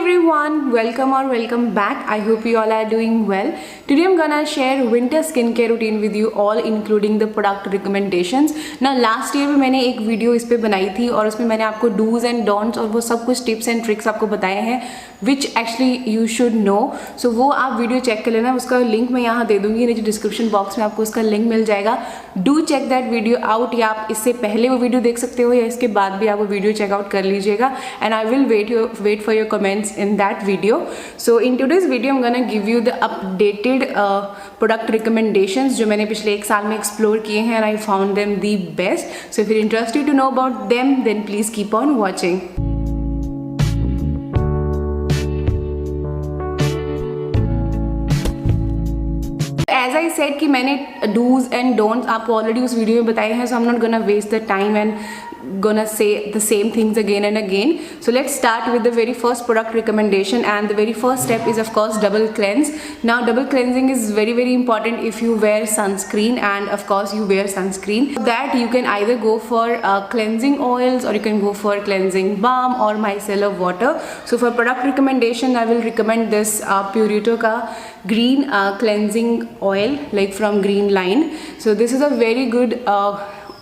everyone, welcome back. I hope you all are doing well. Today I'm gonna share winter skincare routine with you all, including the product recommendations. Now last year भी मैंने एक video इस पे बनाई थी और उसमें मैंने आपको do's and don'ts और वो सब कुछ tips and tricks आपको बताए हैं which actually you should know. So वो आप वीडियो चेक कर लेना, उसका लिंक मैं यहाँ दे दूँगी नीचे डिस्क्रिप्शन बॉक्स में, आपको उसका लिंक मिल जाएगा. Do check that video out, या आप इससे पहले वो वीडियो देख सकते हो या इसके बाद भी आप वो वीडियो चेकआउट कर लीजिएगा. And I will wait for your comments in that video. So in today's video I'm gonna give you the updated product recommendations जो मैंने पिछले एक साल में एक्सप्लोर किए हैं and I found them the best. So if you're interested to know about them, then please keep on watching. As I said कि मैंने do's and don'ts आपको ऑलरेडी उस वीडियो में बताए हैं, so I'm not gonna waste the time and gonna say the same things again and again. So let's start with the very first product recommendation, and the very first step is of course double cleanse. Now double cleansing is very important if you wear sunscreen, and of course you wear sunscreen. For that you can either go for cleansing oils or you can go for cleansing balm or micellar water. So for product recommendation I will recommend this Purito ka green cleansing oil, like from Green Line. So this is a very good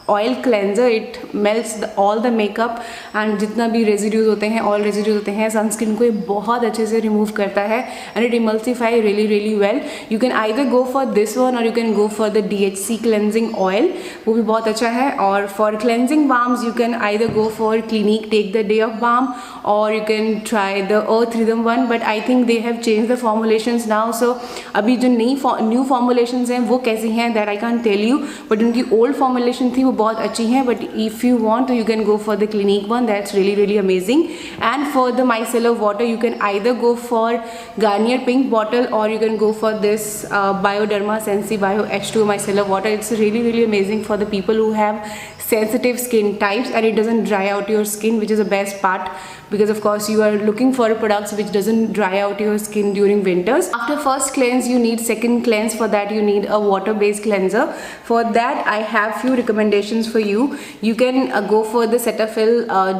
oil cleanser. It melts all the makeup and जितना भी residues होते हैं, oil residues होते हैं, sunscreen को ये बहुत अच्छे से रिमूव करता है and it emulsify really well. You can either go for this one और you can go for the DHC cleansing oil, वो भी बहुत अच्छा है. और for cleansing balms you can either go for Clinique take the day off balm और you can try the Earth Rhythm one, but I think they have change the formulations now. So अभी जो new formulations हैं वो कैसी हैं that I can tell you, but उनकी old formulation थी वो बहुत अच्छी हैं. But if you want you can go for the Clinique one, that's really amazing. And for the micellar water you can either go for Garnier pink bottle और you can go for this Bioderma Sensibio H2 micellar water. It's really amazing for the people who have sensitive skin types and it doesn't dry out your skin, which is the best part, because of course you are looking for products which doesn't dry out your skin during winters. After first cleanse you need second cleanse. For that you need a water based cleanser. For that I have few recommendations for you. You can go for the Cetaphil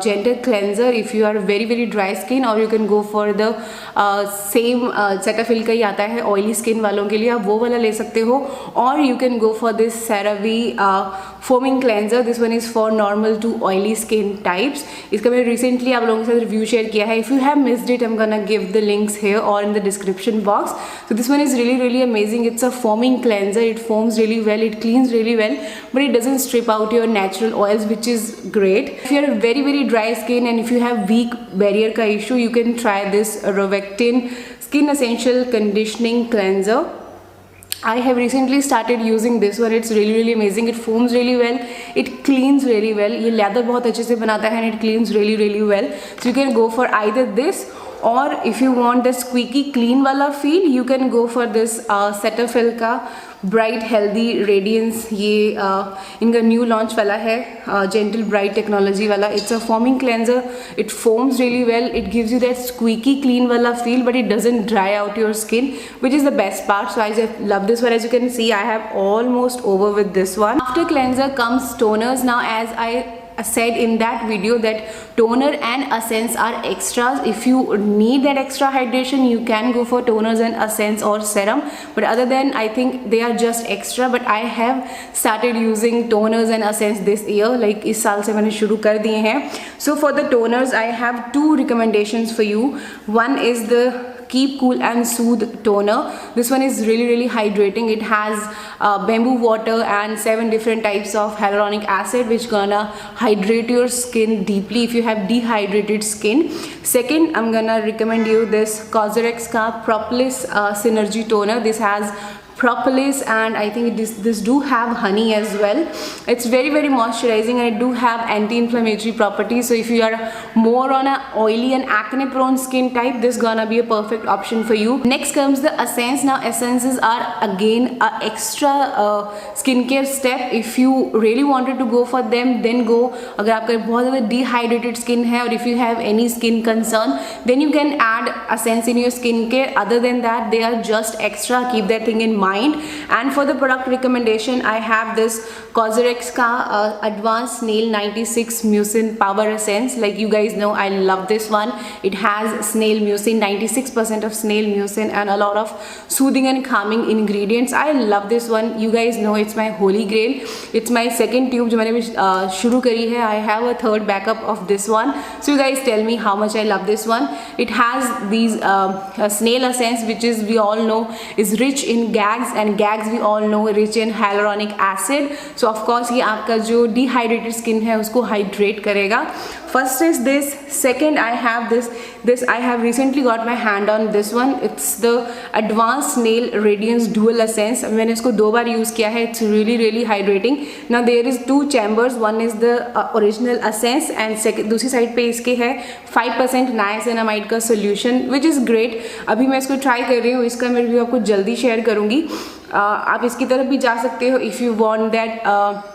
gentle cleanser if you are very dry skin, or you can go for the same Cetaphil का ही आता है oily skin वालों के लिए, आप वो वाला ले सकते हो. or you can go for this CeraVe foaming cleanser. This one is for normal to oily skin types. इसका मैंने recently आप लोगों के साथ रिव्यू शेयर किया है. If you have missed it, I'm gonna give the links here or in the description box. So this one is really amazing. It's a foaming cleanser. It foams really well, it cleans really well, but it doesn't strip out your natural oils, which is great. If you are very dry skin and if you have weak barrier का issue, you can try this Rovectin Skin Essential Conditioning Cleanser. I have recently started using this one. It's really amazing. It foams really well, it cleans really well. ये leather बहुत अच्छे से बनाता है and it cleans really well. So you can go for either this, or if you want the squeaky clean वाला feel, you can go for this Cetaphil का Bright Healthy Radiance. ये इनका न्यू लॉन्च वाला है, Gentle Bright technology वाला. It's a foaming cleanser. It foams really well. It gives you that squeaky clean वाला feel, but it doesn't dry out your skin, which is the best part. So I just love this one. As you can see, I have almost over with this one. After cleanser comes toners. Now as I said in that video that toner and essence are extras. If you need that extra hydration you can go for toners and essence or serum, but other than I think they are just extra. But I have started using toners and essence this year, like इस साल से मैंने शुरू कर दिए हैं. So for the toners I have two recommendations for you. One is the Keep Cool and Soothe toner. This one is really hydrating. It has bamboo water and 7 different types of hyaluronic acid which gonna hydrate your skin deeply if you have dehydrated skin. Second, I'm gonna recommend you this Cosrx ka Propolis Synergy toner. This has propolis and I think this do have honey as well. It's very moisturizing and it do have anti-inflammatory properties. So if you are more on a oily and acne prone skin type, this gonna be a perfect option for you. Next comes the essence. Now essences are again a extra skincare step. If you really wanted to go for them, then go. अगर आपका बहुत ज़्यादा dehydrated skin है और if you have any skin concern, then you can add essence in your skincare. Other than that, they are just extra. Keep that thing in mind. mind. And for the product recommendation, I have this Cosrx ka Advanced Snail 96 Mucin Power Essence. Like you guys know, I love this one. It has snail mucin, 96% of snail mucin, and a lot of soothing and calming ingredients. I love this one. You guys know it's my holy grail. It's my second tube जो मैंने शुरू करी है. I have a third backup of this one. So you guys tell me how much I love this one. It has these snail essence, which is, we all know, is rich in gags, and gags we all know rich in hyaluronic acid. So of course ये आपका जो dehydrated skin है उसको hydrate करेगा. First is this. Second, I have this I have recently got my hand on this one. It's the Advanced Nail Radiance Dual Essence. मैंने इसको 2 बार use किया है. It's really hydrating. Now there is 2 chambers. One is the original essence, and second दूसरी side पे इसके है 5% niacinamide का solution, which is great. अभी मैं इसको ट्राई कर रही हूँ. इसका मैं रिव्यू आपको जल्दी शेयर करूँगी. आप इसकी तरफ भी जा सकते हो if you want that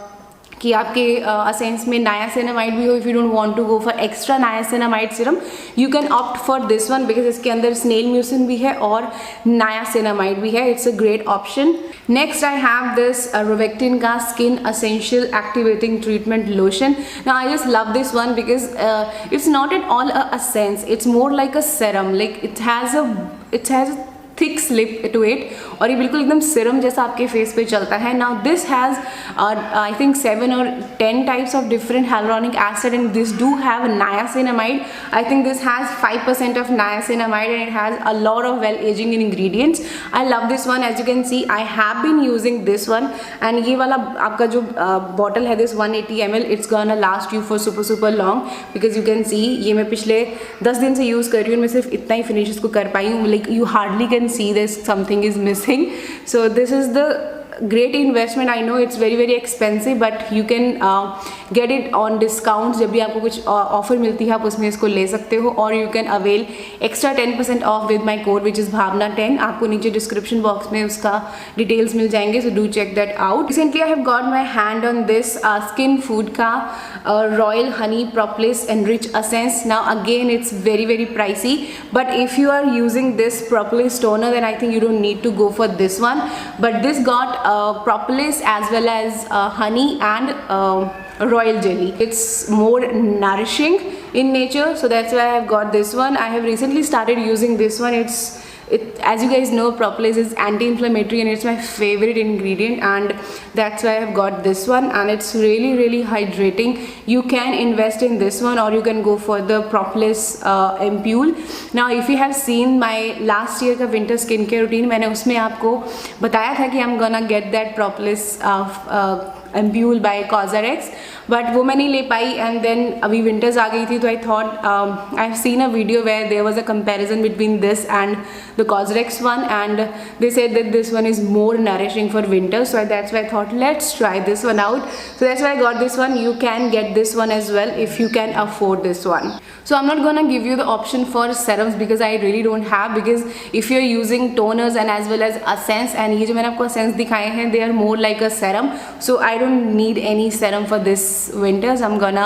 कि आपके असेंस में नायासिनामाइड भी हो. If you don't want to go for extra niacinamide serum, you can opt for this one, because इसके अंदर स्नेल म्यूसिन भी है और नायासिनामाइड भी है. It's a great option. Next I have this Rovectin का skin essential activating treatment lotion. Now I just love this one because it's not at all a essence, it's more like a serum. Like it has thick slip to it, और ये बिल्कुल एकदम serum जैसा आपके face पे चलता है. Now this has I think 7 or 10 types of different hyaluronic acid, and this do have niacinamide. I think this has 5% of niacinamide, and it has a lot of well aging ingredients. I love this one. As you can see, I have been using this one, and ये वाला आपका जो bottle है, this 180 ml, it's gonna last you for super long, because you can see ये मैं पिछले 10 दिन से यूज़ कर रही हूँ. मैं सिर्फ इतना ही फिनिश इसको कर पाई हूँ. Like you hardly can see this something is missing. So this is the great investment. I know it's very expensive, but you can get it on discounts. जब भी आपको कुछ ऑफर मिलती है आप उसमें इसको ले सकते हो, और you can avail extra 10% off with my code, which is Bhavna10. आपको नीचे डिस्क्रिप्शन बॉक्स में उसका डिटेल्स मिल जाएंगे, so do check that out. Recently I have got my hand on this Skin Food का Royal Honey Propolis Enrich Essence. Now again it's very pricey, but if you are using this propolis toner, then I think you don't need to go for this one. But this got propolis as well as honey and royal jelly. It's more nourishing in nature, so that's why I've got this one. I have recently started using this one. As you guys know, propolis is anti-inflammatory, and it's my favorite ingredient, and that's why I've got this one, and it's really hydrating. You can invest in this one, or you can go for the propolis ampule. Now if you have seen my last year का winter skincare routine, मैंने उसमें आपको बताया था कि I'm gonna get that propolis ampule by Cosrx, but वो मैं नहीं ले पाई. एंड देन अभी विंटर्स आ गई थी, तो I thought I have seen a video where there was a comparison between this and the Cosrx one, and they said that this one is more nourishing for winter. So that's why I thought let's try this one out. So that's why I got this one. You can get this one as well if you can afford this one. So I'm not gonna give you the option for serums because I really don't have, because if you're using toners and as well as essence, and ये जो मैंने आपको essence दिखाए हैं, they are more like a serum, so I don't need any serum for this winter. So I'm gonna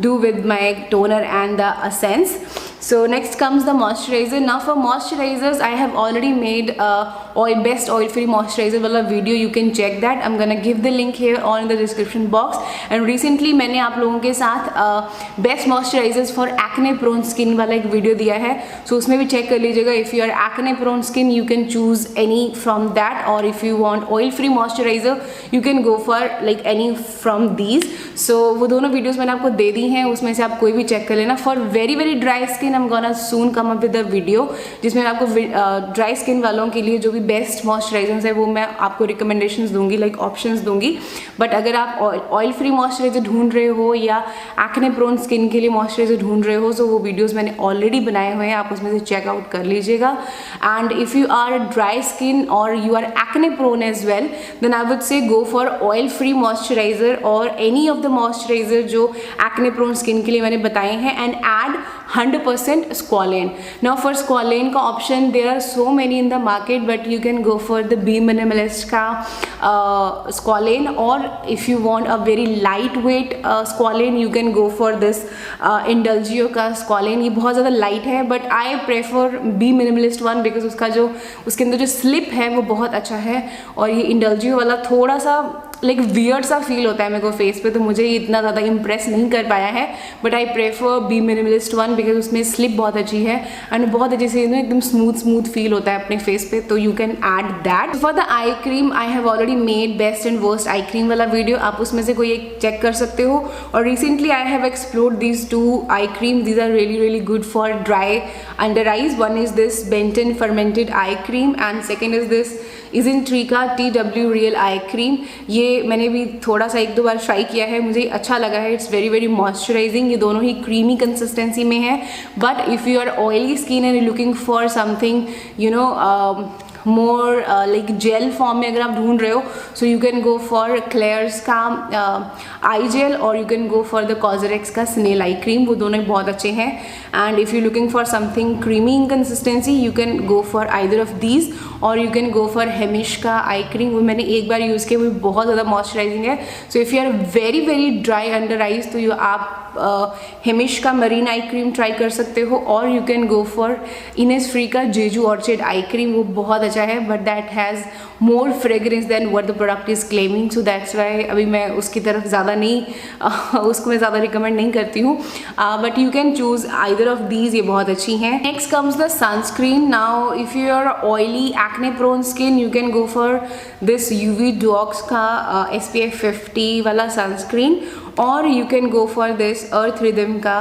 do with my toner and the essence. So next comes the moisturizer. Now for moisturizers, I have already made best oil free moisturizer वाला video. You can check that. I'm gonna give the link here or in the description box. And recently मैंने आप लोगों के साथ best moisturizers for acne prone skin वाला एक video दिया है, so उसमें भी check कर लीजिएगा. If you are acne prone skin, you can choose any from that, or if you want oil free moisturizer, you can go for like any from these. So वो दोनों videos मैंने आपको दे दी हैं, उसमें से आप कोई भी check कर लेना. For very dry skin, I'm gonna soon come up with a video जिसमें मैं आपको ड्राई स्किन वालों के लिए जो भी बेस्ट मॉइस्चराइजर्स है वो मैं आपको रिकमेंडेशंस दूंगी, लाइक ऑप्शंस दूंगी. बट अगर आप ऑयल फ्री मॉइस्चराइजर ढूंढ रहे हो या एक्ने प्रोन स्किन के लिए मॉइस्चराइजर ढूंढ रहे हो, तो वो वीडियोस मैंने ऑलरेडी बनाए हुए हैं, आप उसमें से चेकआउट कर लीजिएगा. And if you are dry skin और you are acne prone as well, then I would say go for oil free moisturiser और एनी ऑफ द मॉइस्चराइजर जो एक्ने प्रोन स्किन के लिए मैंने बताए हैं, and add 100% squalane. Now for squalane का option there are so many in the market, but you can go for the Be Minimalist का squalane, or if you want a very lightweight squalane you can go for this Indulgio का squalane. ये बहुत ज़्यादा light है, but I prefer Be Minimalist one because उसका जो उसके अंदर जो slip है वो बहुत अच्छा है, और ये Indulgio वाला थोड़ा सा लाइक वियर्ड सा फील होता है मेरे को फेस पे, तो मुझे ये इतना ज़्यादा इम्प्रेस नहीं कर पाया है, but I prefer be minimalist one because उसमें स्लिप बहुत अच्छी है एंड बहुत अच्छे से एकदम स्मूथ फील होता है अपने फेस पे, तो you can add that. For the eye cream I have already made best and worst eye cream वाला वीडियो, आप उसमें से कोई एक चेक कर सकते हो. और recently I have explored these 2 eye cream, these are really good for dry under eyes. One is this Benton fermented eye cream and second is this Isntree का TW रियल आई क्रीम. ये मैंने भी थोड़ा सा 1-2 बार try किया है, मुझे अच्छा लगा है. It's very moisturising. ये दोनों ही क्रीमी कंसिस्टेंसी में है, but if you are oily skin and looking for something you know more like gel form में अगर आप ढूंढ रहे हो, so you can go for Klairs का आई जेल, और you can go for the COSRX का स्नेल आई cream. वो दोनों ही बहुत अच्छे हैं. And if you looking for something creamy in consistency you can go for either of these, और you can go for Heimish का eye cream. वो मैंने एक बार यूज़ किया, वो बहुत ज़्यादा मॉइस्चराइजिंग है. So if you are very dry under eyes, तो यू आप हेमिश का मरीन आई क्रीम ट्राई कर सकते हो, और you can go for Innisfree का जेजू ऑर्चिड आई क्रीम. वो बहुत अच्छा है, but that has more fragrance than what the product is claiming, so that's why अभी मैं उसकी तरफ ज़्यादा नहीं उसको मैं ज़्यादा रिकमेंड नहीं करती हूँ. But you can choose either of these, ये बहुत अच्छी हैं. Next comes the sunscreen. Now if you are oily acne prone skin you can go for this UV docs का SPF 50 वाला सनस्क्रीन, और you can go for this Earth Rhythm का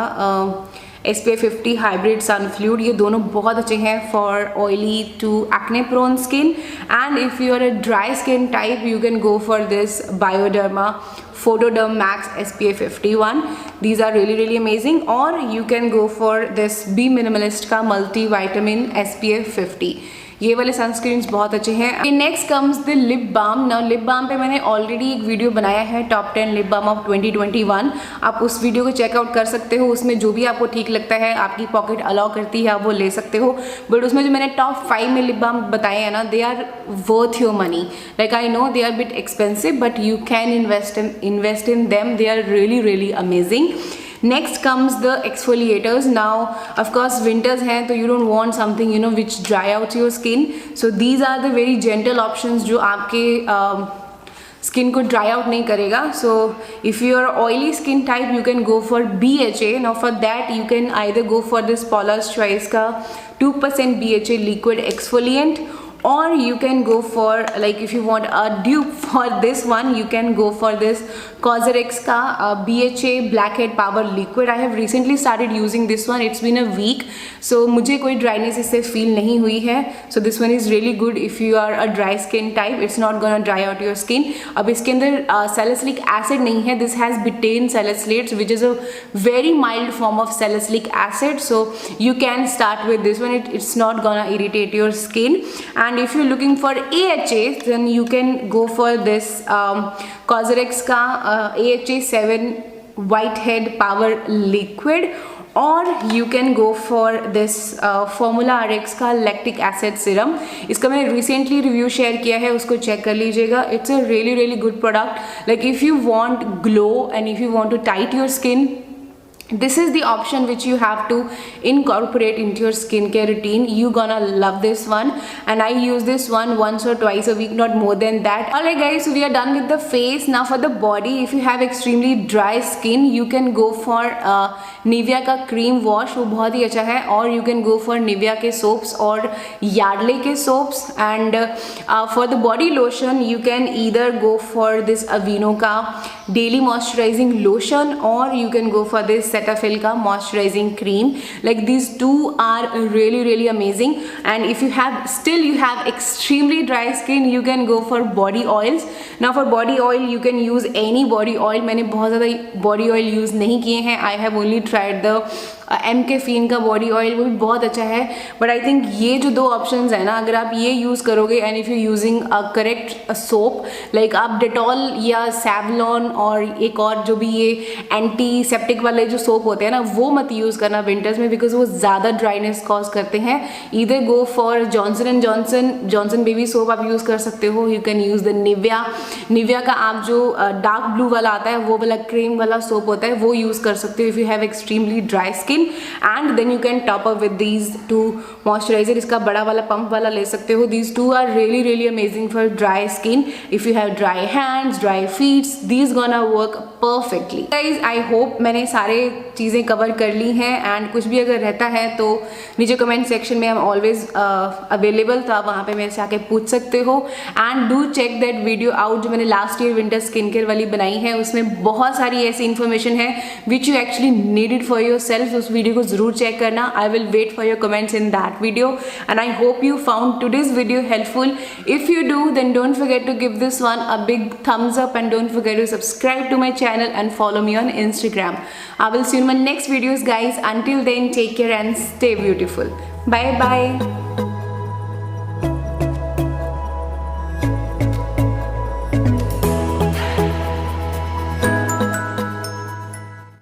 SPF 50 hybrid sun fluid. ये दोनों बहुत अच्छे हैं for oily to acne prone skin. And if you are a dry skin type you can go for this Bioderma Photoderm Max SPF 51. These are really amazing. Or you can go for this Be Minimalist का multivitamin SPF 50. ये वाले sunscreens बहुत अच्छे हैं. Next comes the lip balm. Now lip balm पे मैंने already एक video बनाया है, टॉप 10 लिप बाम ऑफ 2021. आप उस वीडियो को चेकआउट कर सकते हो. उसमें जो भी आपको ठीक लगता है, आपकी पॉकेट अलाउ करती है, आप वो ले सकते हो. बट उसमें जो मैंने टॉप 5 में लिप बाम बताए हैं ना, they are worth your money. Like I know they are bit expensive, but you can invest in them. They are really amazing. Next comes the exfoliators. Now of course winters हैं, तो you don't want something you know which dry out your skin. So these are the very gentle options जो आपके skin को dry out नहीं करेगा. So if you are oily skin type you can go for BHA. Now for that you can either go for this Paula's Choice का 2% BHA liquid exfoliant, or you can go for like if you want a dupe for this one you can go for this Cosrx का BHA Blackhead Power Liquid. I have recently started using this one. It's been a week, so मुझे कोई dryness इससे feel नहीं हुई है. So this one is really good if you are a dry skin type. It's not gonna dry out your skin. अब इसके अंदर salicylic acid नहीं है. This has betaine salicylates which is a very mild form of salicylic acid. So you can start with this one. It's not gonna irritate your skin. And if you're looking for AHA then you can go for this Cosrx का AHA 7 Whitehead Power Liquid, और you can go for this Formula RX का Lactic Acid Serum. इसका मैंने recently review share किया है, उसको check कर लीजिएगा. It's a really good product. Like if you want glow and if you want to tight your skin, this is the option which you have to incorporate into your skincare routine. You gonna love this one, and I use this one once or twice a week, not more than that. Alright guys, so we are done with the face. Now for the body, if you have extremely dry skin you can go for Nivea का cream wash, वो बहुत ही अच्छा है. और you can go for Nivea के soaps और Yardley के soaps. And for the body lotion you can either go for this Aveeno का daily moisturizing lotion, or you can go for this Cetaphil का moisturizing cream. Like these two are really amazing. and if you have extremely dry skin, you can go for body oils. Now for body oil you can use any body oil. मैंने बहुत ज़्यादा body oil use नहीं किए हैं. I have only tried the MK-Fien का body oil, वो भी बहुत अच्छा है. बट आई थिंक ये जो दो ऑप्शंस है ना, अगर आप ये यूज़ करोगे and if you using a correct soap, like आप डेटॉल या सैवलॉन और एक और जो भी ये एंटीसेप्टिक वाले जो सोप होते हैं ना, वो मत यूज़ करना विंटर्स में, बिकॉज वो ज़्यादा ड्राइनेस कॉज करते हैं. Either go for Johnson baby soap आप यूज़ कर सकते हो. You can use the Nivea का आप जो डार्क ब्लू वाला आता है, वो वाला क्रीम वाला सोप होता है, वो यूज़ कर सकते हो if you have extremely dry skin. And then you can top up with these two moisturizer. इसका बड़ा वाला पंप वाला ले सकते हो. These two are really amazing for dry skin. If you have dry hands, dry feet, these gonna work perfectly. Guys, I hope मैंने सारे चीज़ें कवर कर ली हैं, एंड कुछ भी अगर रहता है तो नीचे कमेंट सेक्शन में I'm always available, तो आप वहाँ पे मेरे से आके पूछ सकते हो. And do check that video out जो मैंने last year winter skin care वाली बनाई है. उसमें बहुत सारी ऐसी इन्फॉर्मेशन है which you actually needed for yourself. उस वीडियो को जरूर चेक करना. I will wait for your comments in that video, and I hope you found today's video helpful. If you do, then don't forget to give this one a big thumbs up, and don't forget to subscribe to my channel and follow me on Instagram. I will see you in my next videos, guys. Until then, take care and stay beautiful. Bye bye.